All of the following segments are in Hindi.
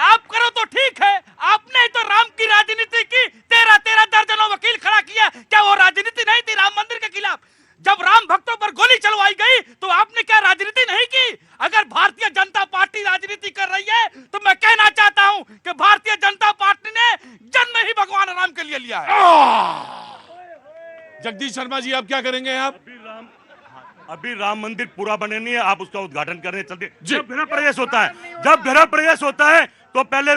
आप करो तो ठीक है, आपने ही तो राम की राजनीति की, 13 दर्जनों वकील खड़ा किया। क्या वो राजनीति नहीं थी राम मंदिर के खिलाफ? जब राम भक्तों पर गोली चलवाई गई तो आपने क्या राजनीति नहीं की? अगर भारतीय जनता पार्टी राजनीति कर रही है तो मैं कहना चाहता हूं कि भारतीय जनता पार्टी ने जन्म ही भगवान राम के लिए लिया है। जगदीश शर्मा जी, आप क्या करेंगे? आप अभी राम मंदिर पूरा बने नहीं है, आप उसका उद्घाटन करने चलते। जब गृह प्रवेश होता है, जब गृह प्रवेश होता है तो पहले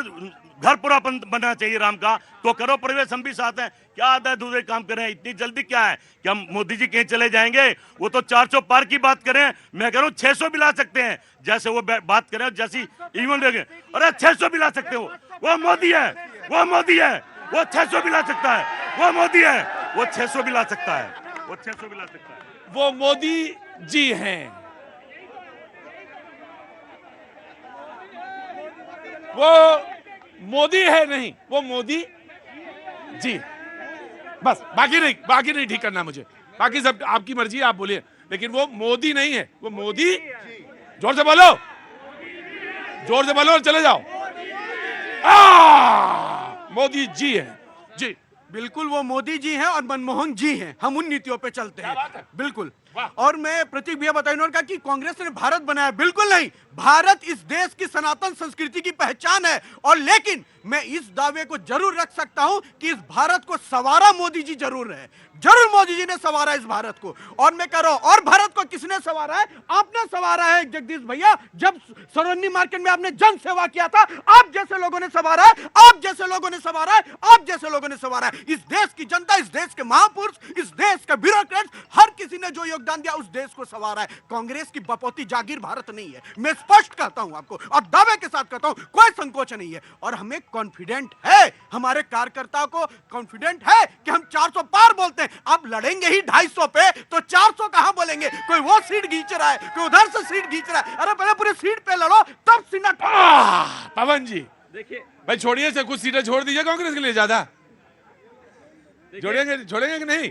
घर पूरा बनना चाहिए राम का, तो करो प्रवेश, हम भी साथ हैं। क्या आता है दूसरे काम करें, इतनी जल्दी क्या है? क्या मोदी जी कहीं चले जाएंगे? वो तो 400 पार की बात करें, मैं कह रहा हूँ 600 भी ला सकते हैं। जैसे वो बात करें, जैसी इवेंट देंगे, अरे 600 भी ला सकते हो। वो मोदी है, वो मोदी है, वो 600 भी ला सकता है। वो मोदी है, वो 600 भी ला सकता है, वो 600 भी ला सकता है। वो मोदी जी हैं, वो मोदी है नहीं, वो मोदी जी। बस बाकी नहीं ठीक करना मुझे, बाकी सब आपकी मर्जी है, आप बोलिए, लेकिन वो मोदी नहीं है, वो मोदी। जोर से बोलो, जोर से बोलो और चले जाओ। मोदी जी है जी, बिल्कुल वो मोदी जी हैं और मनमोहन जी हैं। हम उन नीतियों पे चलते हैं, बिल्कुल। और मैं प्रतीक भैया बताया, उन्होंने कहा कि कांग्रेस ने भारत बनाया, बिल्कुल नहीं। भारत इस देश की सनातन संस्कृति की पहचान है। और लेकिन मैं इस दावे को जरूर रख सकता हूं कि इस भारत को संवारा मोदी जी जरूर है, जरूर मोदी जी ने संवारा इस भारत को। और मैं कह रहा हूं, और भारत को किसने संवारा है? आपने संवारा है जगदीश भैया। जब सरोजनी मार्केट में आपने जन सेवा किया था, आप जैसे लोगों ने संवारा है, आप जैसे लोगों ने संवारा है, आप जैसे लोगों ने संवारा है। इस देश की जनता, इस देश के महापुरुष, इस देश के ब्यूरोक्रेट्स, हर किसी ने जो योगदान दिया उस देश को संवारा है। कांग्रेस की बपौती जागीर भारत नहीं है, मैं स्पष्ट कहता हूं आपको और दावे के साथ कहता हूं, कोई संकोच नहीं है। और हमें कॉन्फिडेंट है, हमारे कार्यकर्ताओं को कॉन्फिडेंट है कि हम 400 पार बोलते हैं। आप लड़ेंगे ही 250 पे, तो 400 कहां बोलेंगे? कोई वो सीट खींच रहा है, कोई उधर से सीट खींच रहा है। अरे पहले पूरी सीट पे लड़ो, तब सीना। पवन जी देखिए भाई, छोड़िए से कुछ सीटें छोड़ दीजिए कांग्रेस के लिए, ज्यादा छोड़ेंगे कि नहीं?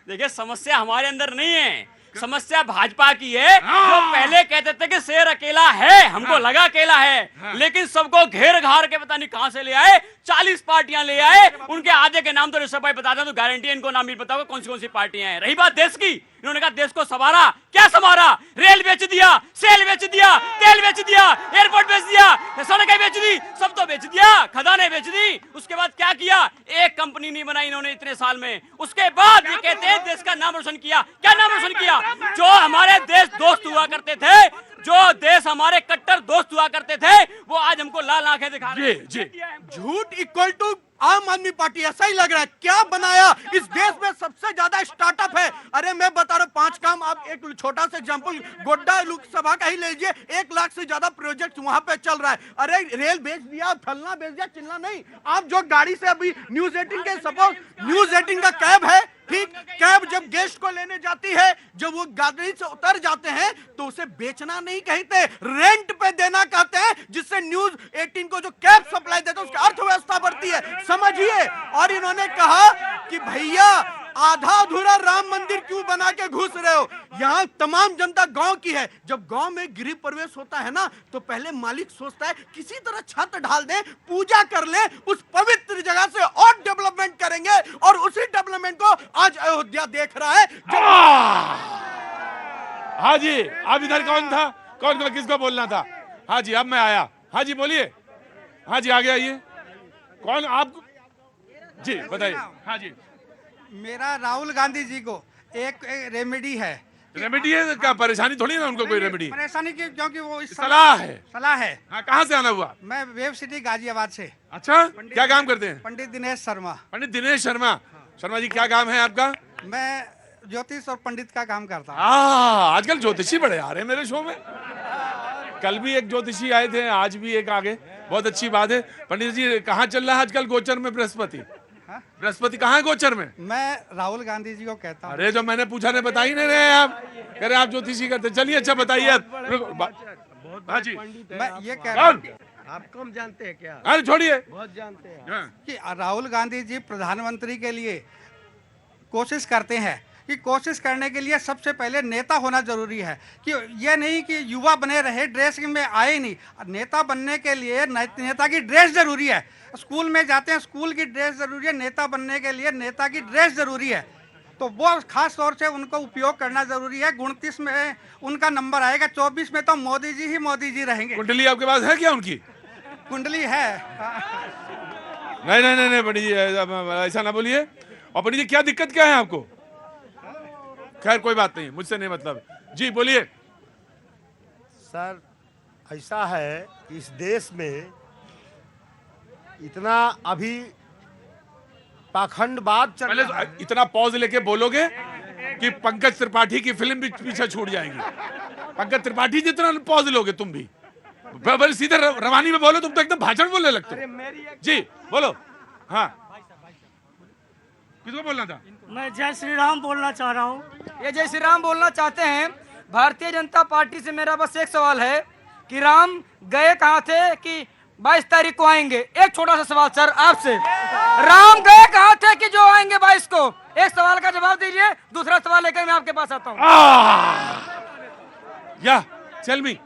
देखिए, समस्या हमारे अंदर नहीं है, समस्या भाजपा की है। जो पहले कहते थे कि शेर अकेला है, हमको लगा अकेला है, लेकिन सबको घेर घार के पता नहीं कहां से ले आए, 40 पार्टियां ले आए। उनके आधे के नाम तो ऋषभ भाई बता दें तो गारंटी इनको नाम भी बताओगे कौन सी पार्टियां हैं। रही बात देश की, इन्होंने कहा देश को संवारा, क्या संवारा? रेल बेच दिया, सेल बेच दिया, तेल बेच दिया, एयरपोर्ट बेच दिया, सड़कें बेच दी, सब तो बेच दिया, खदानें बेच दी। उसके बाद क्या किया? एक कंपनी नहीं बनाई इन्होंने इतने साल में। उसके बाद ये कहते हैं देश का नाम रोशन किया। क्या नाम रोशन किया? जो हमारे देश दोस्त हुआ करते थे, जो देश हमारे कट्टर दोस्त हुआ करते थे, वो आज हमको लाल आंखें दिखा रहे हैं। झूठ इक्वल टू आम आदमी पार्टी, ऐसा ही लग रहा है। क्या बनाया? इस देश में सबसे ज्यादा स्टार्टअप है। अरे मैं बता रहा हूँ 5 काम, आप एक छोटा सा एग्जांपल गोड्डा लोकसभा का ही ले लीजिए, 1 लाख से ज्यादा प्रोजेक्ट वहां पे चल रहा है। अरे रेल बेच दिया, फलना बेच दिया, चिल्ला नहीं। आप जो गाड़ी से अभी न्यूज 18 के, सपोज न्यूज 18 का कैब है, ठीक, कैब जब गेस्ट को लेने जाती है, जब वो गाड़ी से उतर जाते हैं तो उसे बेचना नहीं कहते, रेंट पे देना कहते हैं, जिससे न्यूज 18 को जो कैब सप्लाई देते हैं उसकी अर्थव्यवस्था बढ़ती है, समझिए। और इन्होंने कहा कि भैया आधा अधूरा राम मंदिर क्यों बना के घुस रहे हो? यहाँ तमाम जनता गांव की है। जब गांव में गृह प्रवेश होता है ना, तो पहले मालिक सोचता है किसी तरह छत ढाल दें, पूजा कर ले, उस पवित्र जगह से और डेवलपमेंट करेंगे। और उसी डेवलपमेंट को आज अयोध्या देख रहा है। हाँ जी, अब इधर कौन था? कौन किसको बोलना था? हाँ जी, अब मैं आया। हाँ जी बोलिए। हाँ जी आगे आइए। कौन आप जी बताइए। हाँ जी, मेरा राहुल गांधी जी को एक रेमेडी है। रेमेडी है? क्या परेशानी थोड़ी ना उनको कोई रेमेडी? परेशानी की, क्योंकि वो सलाह है। सलाह है। हाँ, कहाँ से आना हुआ? मैं वेब सिटी गाजियाबाद से। अच्छा, क्या काम करते हैं? पंडित दिनेश शर्मा। पंडित दिनेश शर्मा। शर्मा जी, क्या काम है आपका? मैं ज्योतिष और पंडित का काम करता हूँ। आजकल ज्योतिषी बड़े आ रहे हैं मेरे शो में। कल भी एक ज्योतिषी आए थे, आज भी एक आगे, बहुत अच्छी बात है। पंडित जी, कहाँ चल रहा है आजकल गोचर में बृहस्पति? बृहस्पति कहाँ है गोचर में? मैं राहुल गांधी जी को कहता हूँ। अरे जो मैंने पूछा ने बता ही नहीं रहे आप, कह रहे आप ज्योतिषी करते। चलिए, अच्छा बताइए। हाँ जी, मैं ये कह रहा हूँ, आप कम जानते हैं क्या? अरे छोड़िए, बहुत जानते हैं कि राहुल गांधी जी प्रधानमंत्री के लिए कोशिश करते हैं कि कोशिश करने के लिए सबसे पहले नेता होना जरूरी है, कि ये नहीं कि युवा बने रहे, ड्रेस में आए नहीं। नेता बनने के लिए नेता की ड्रेस जरूरी है। स्कूल में जाते हैं, स्कूल की ड्रेस जरूरी है। नेता बनने के लिए नेता की ड्रेस जरूरी है, तो वो खास तौर से उनको उपयोग करना जरूरी है। 29 में उनका नंबर आएगा, 24 में तो मोदी जी रहेंगे। कुंडली आपके पास है क्या उनकी? कुंडली है। नहीं पंडित जी, ऐसा ना बोलिए। और पंडित जी क्या दिक्कत क्या है आपको? खैर कोई बात नहीं, मुझसे नहीं मतलब। जी बोलिए। सर ऐसा है कि इस देश में इतना अभी पाखंडवाद चल पहले रहा है। तो इतना पॉज लेके बोलोगे कि पंकज त्रिपाठी की फिल्म भी पीछे छूट जाएगी। पंकज त्रिपाठी जितना पॉज लोगे तुम भी। बस सीधे रवानी में बोलो, तुम तो एकदम भाषण बोलने लगते हो। जी बोलो। हाँ किसको बोलना था? मैं जय श्री राम बोलना चाह रहा हूँ। ये जय श्री राम बोलना चाहते हैं। भारतीय जनता पार्टी से मेरा बस एक सवाल है कि राम गए कहाँ थे कि 22 तारीख को आएंगे? एक छोटा सा सवाल सर आपसे, राम गए कहाँ थे कि जो आएंगे 22 को? एक सवाल का जवाब दीजिए, दूसरा सवाल लेकर मैं आपके पास आता हूँ। या टेल मी।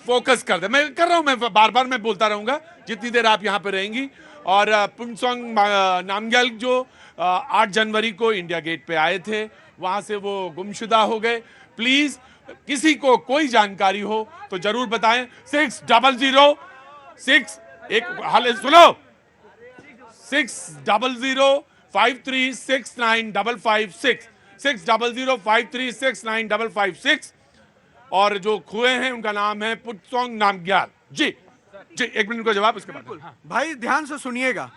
फोकस कर दे। मैं कर रहा हूं, मैं बार बार मैं बोलता रहूंगा जितनी देर आप यहाँ पे रहेंगी। और पुंगसोंग नामग्याल जो 8 जनवरी को इंडिया गेट पे आए थे, वहां से वो गुमशुदा हो गए। प्लीज किसी को कोई जानकारी हो तो जरूर बताएं। 600 एक हाल सुनो, 60053695556 60053695556। और जो खुए हैं उनका नाम है पुंगसोंग नामग्याल। जी जी, 1 मिनट का जवाब उसके बाद। हाँ। भाई ध्यान से सुनिएगा।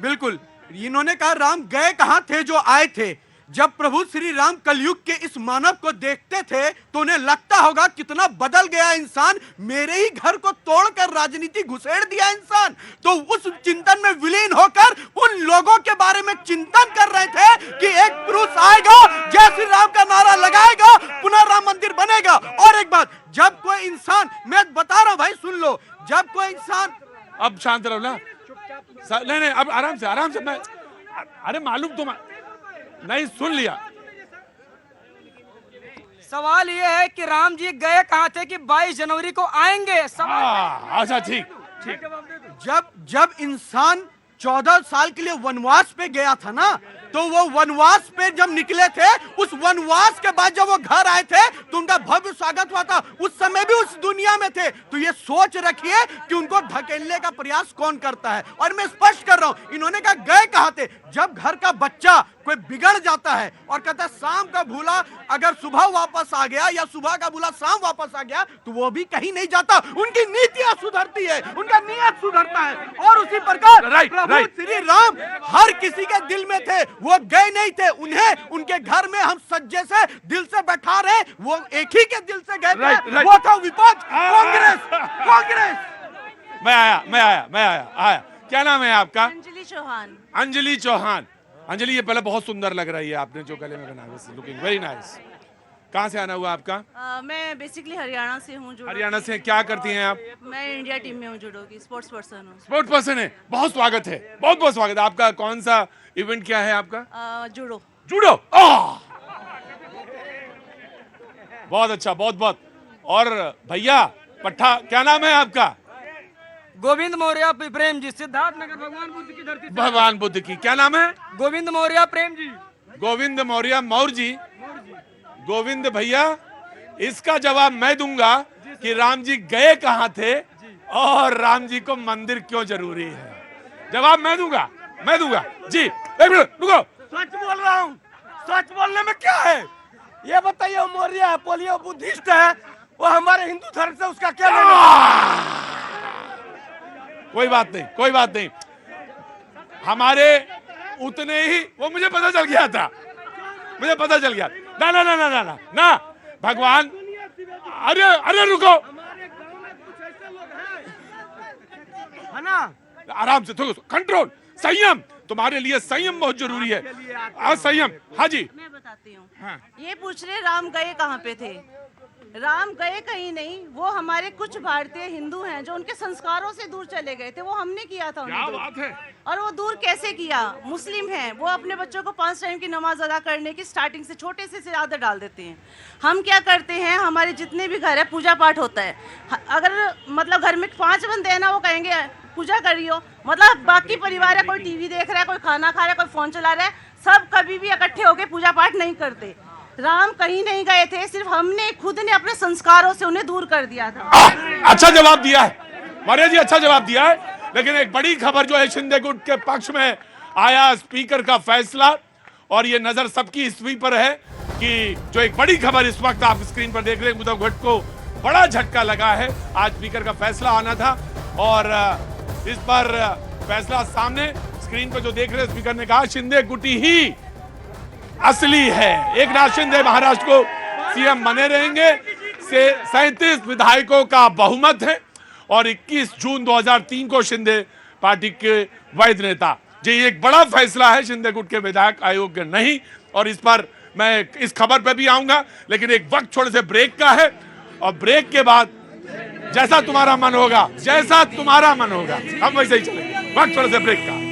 बिल्कुल, इन्होंने कहा राम गए कहां थे जो आए थे। जब प्रभु श्री राम कलयुग के इस मानव को देखते थे तो उन्हें लगता होगा कितना बदल गया इंसान, मेरे ही घर को तोड़कर राजनीति घुसेड़ दिया इंसान। तो उस चिंतन में विलीन होकर उन लोगों के बारे में चिंतन कर रहे थे कि एक पुरुष आएगा, जय श्री राम का नारा लगाएगा, पुनः राम मंदिर बनेगा। और एक बात, जब कोई इंसान, मैं बता रहा हूं भाई सुन लो, जब कोई इंसान, अब शांत रहो ना। नहीं अब आराम से मैं, अरे मालूम तो नहीं, सुन लिया। सवाल ये है कि राम जी गए कहाँ थे कि 22 जनवरी को आएंगे? अच्छा ठीक। जब इंसान 14 साल के लिए वनवास पे गया था ना, तो वो वनवास पे जब निकले थे, उस वनवास के बाद जब वो घर आए थे तो उनका भव्य स्वागत हुआ था। उस समय भी उस दुनिया में थे। तो ये सोच रखिए कि उनको धकेलने का प्रयास कौन करता है। और मैं स्पष्ट कर रहा हूं, इन्होंने कहा गए कहां थे। जब घर का बच्चा कोई बिगड़ जाता है और कहता है शाम का भूला अगर सुबह वापस आ गया, या सुबह का भूला शाम वापस आ गया, तो वो भी कहीं नहीं जाता। उनकी नीतियां सुधरती है, उनका नियत सुधरता है। और उसी प्रकार प्रभु श्री राम हर किसी के दिल में थे, वो गए नहीं थे। उन्हें उनके घर में हम सज्जे से दिल से बैठा रहे, वो एक ही के दिल से गए थे। वो था विपक्ष, कांग्रेस। मैं आया। क्या नाम है आपका? अंजलि चौहान। अंजलि चौहान। अंजलि, ये पहले बहुत सुंदर लग रही है आपने जो गले में बनाया, लुकिंग वेरी नाइस। कहाँ से आना हुआ आपका? मैं बेसिकली हरियाणा से हूँ। हरियाणा से। क्या करती हैं आप? मैं इंडिया टीम में हूँ, जूडो की स्पोर्ट्स पर्सन हूँ। स्पोर्ट्स पर्सन है, बहुत स्वागत है, बहुत बहुत स्वागत है आपका। कौन सा इवेंट क्या है आपका? जूडो। जूडो, बहुत अच्छा, बहुत बहुत। और भैया पट्टा, क्या नाम है आपका? गोविंद मौर्य प्रेम जी, सिद्धार्थ नगर, भगवान बुद्ध की धरती। भगवान बुद्ध की, क्या नाम है? गोविंद मौर्य प्रेम जी। गोविंद मौर्य मौर्य जी। गोविंद भैया, इसका जवाब मैं दूंगा कि राम जी गए कहां थे और राम जी को मंदिर क्यों जरूरी है। जवाब मैं दूंगा जी। 1 मिनट रुको। सच बोल रहा हूँ। सच बोलने में क्या है? ये बताइए, वो मौर्य है, पोलियो बुद्धिस्ट है, वो हमारे हिंदू धर्म से उसका क्या लेना? कोई बात नहीं। हमारे उतने ही, वो मुझे पता चल गया था। ना भगवान, अरे रुको, है ना? आराम से, थोड़ा कंट्रोल, संयम। तुम्हारे लिए संयम बहुत जरूरी है। संयम। हाँ जी, मैं बताती हूँ। हाँ। ये पूछ रहे राम गए कहाँ पे थे। राम गए कहीं नहीं, वो हमारे कुछ भारतीय हिंदू हैं जो उनके संस्कारों से दूर चले गए थे, वो हमने किया था उन्हें क्या दूर। बात है। और वो दूर कैसे किया? मुस्लिम हैं, वो अपने बच्चों को 5 टाइम की नमाज अदा करने की स्टार्टिंग से छोटे से आदत डाल देते हैं। हम क्या करते हैं, हमारे जितने भी घर है पूजा पाठ होता है, अगर मतलब घर में 5 बंदे हैं ना, वो कहेंगे पूजा करियो, मतलब बाकी परिवार है, कोई टीवी देख रहा है, कोई खाना खा रहा है, कोई फोन चला रहा है, सब कभी भी इकट्ठे होकर पूजा पाठ नहीं करते। राम कहीं नहीं गए थे, सिर्फ हमने खुद ने अपने संस्कारों से उन्हें दूर कर दिया था। अच्छा जवाब दिया है मौर्य जी, अच्छा जवाब दिया है। लेकिन एक बड़ी खबर जो है शिंदे गुट के पक्ष में आया, स्पीकर का फैसला, और ये नजर सबकी इसी पर है कि जो एक बड़ी खबर इस वक्त आप स्क्रीन पर देख रहे हैं, उद्धव गुट को बड़ा झटका लगा है। आज स्पीकर का फैसला आना था और इस पर फैसला सामने स्क्रीन पर जो देख रहे हैं, स्पीकर ने कहा शिंदे गुटी ही असली है। एक नाथ शिंदे महाराष्ट्र को सीएम बने रहेंगे। 37 विधायकों का बहुमत है और 21 जून 2003 को शिंदे पार्टी के वैध नेता। ये एक बड़ा फैसला है, शिंदे गुट के विधायक अयोग्य नहीं। और इस पर मैं इस खबर पे भी आऊंगा, लेकिन एक वक्त थोड़े से ब्रेक का है और ब्रेक के बाद जैसा तुम्हारा मन होगा, जैसा तुम्हारा मन होगा, हम वैसे ही चलेंगे। वक्त थोड़े से ब्रेक का।